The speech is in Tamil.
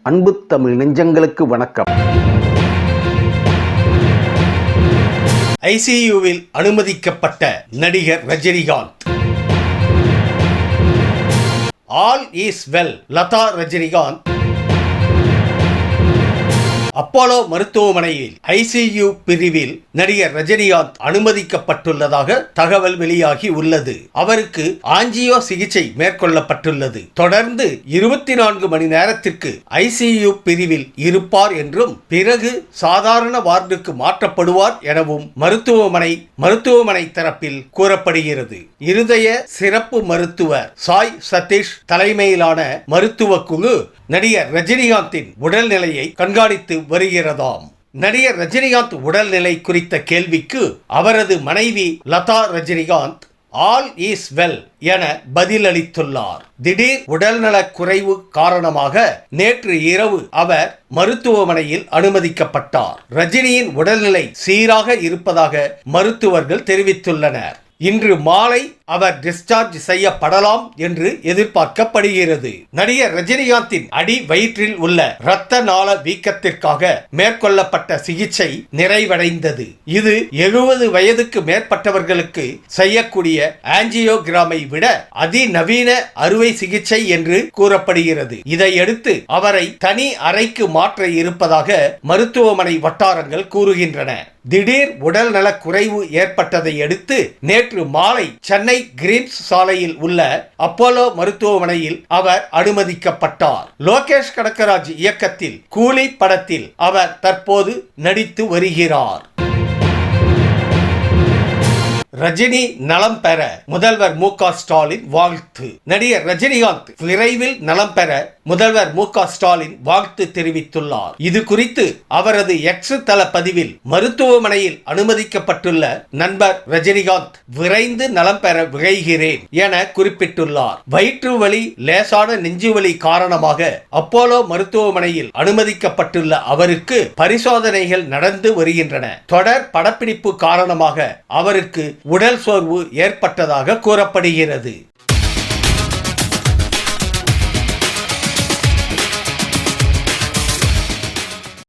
அன்பு தமிழ் நெஞ்சங்களுக்கு வணக்கம். ஐசியூவில் அனுமதிக்கப்பட்ட நடிகர் Rajinikanth. All is well. Latha Rajinikanth Apollo மருத்துவமனையில் ஐசியூ பிரிவில் நடிகர் ரஜினிகாந்த் அனுமதிக்கப்பட்டுள்ளதாக தகவல் வெளியாகி உள்ளது. அவருக்கு ஆஞ்சியோ சிகிச்சை மேற்கொள்ளப்பட்டுள்ளது. தொடர்ந்து 24 மணி நேரத்திற்கு ஐசியூ பிரிவில் இருப்பார் என்றும் பிறகு சாதாரண வார்டுக்கு மாற்றப்படுவார் எனவும் மருத்துவமனை தரப்பில் கூறப்படுகிறது. இருதய சிறப்பு மருத்துவர் சாய் சதீஷ் தலைமையிலான மருத்துவ குழு நடிகர் ரஜினிகாந்தின் உடல்நிலையை கண்காணித்து வருகிறதாம். நடிகர் ரஜினிகாந்த் உடல்நிலை குறித்த கேள்விக்கு அவரது மனைவி Latha Rajinikanth all is well என பதிலளித்துள்ளார். திடீர் உடல்நலக் குறைவு காரணமாக நேற்று இரவு அவர் மருத்துவமனையில் அனுமதிக்கப்பட்டார். ரஜினியின் உடல்நிலை சீராக இருப்பதாக மருத்துவர்கள் தெரிவித்துள்ளனர். இன்று மாலை அவர் டிஸ்சார்ஜ் செய்யப்படலாம் என்று எதிர்பார்க்கப்படுகிறது. நடிகர் ரஜினிகாந்தின் அடி வயிற்றில் உள்ள இரத்த நாள வீக்கத்திற்காக மேற்கொள்ளப்பட்ட சிகிச்சை நிறைவடைந்தது. இது 70 வயதுக்கு மேற்பட்டவர்களுக்கு செய்யக்கூடிய ஆஞ்சியோகிராமை விட அதிநவீன அறுவை சிகிச்சை என்று கூறப்படுகிறது. இதையடுத்து அவரை தனி அறைக்கு மாற்ற இருப்பதாக மருத்துவமனை வட்டாரங்கள் கூறுகின்றன. திடீர் உடல் நலக் குறைவு ஏற்பட்டதை அடுத்து நேற்று மாலை சென்னை கிரீன்ஸ் சாலையில் உள்ள அப்போலோ மருத்துவமனையில் அவர் அனுமதிக்கப்பட்டார். லோகேஷ் கனகராஜ் இயக்கத்தில் கூலி படத்தில் அவர் தற்போது நடித்து வருகிறார். ரஜினி நலம் பெற முதல்வர் மு.க. ஸ்டாலின் வாழ்த்து. நடிகர் ரஜினிகாந்த் விரைவில் நலம் பெற முதல்வர் மு.க. ஸ்டாலின் வாழ்த்து தெரிவித்துள்ளார். இது குறித்து அவரது எக்ஸ் தள பதிவில் மருத்துவமனையில் அனுமதிக்கப்பட்டுள்ள நண்பர் ரஜினிகாந்த் விரைந்து நலம் பெற விழைகிறேன் என குறிப்பிட்டுள்ளார். வயிற்று வலி, லேசான நெஞ்சுவலி காரணமாக அப்போலோ மருத்துவமனையில் அனுமதிக்கப்பட்டுள்ள அவருக்கு பரிசோதனைகள் நடந்து வருகின்றன. தொடர் படப்பிடிப்பு காரணமாக அவருக்கு உடல் சோர்வு ஏற்பட்டதாக கூறப்படுகிறது.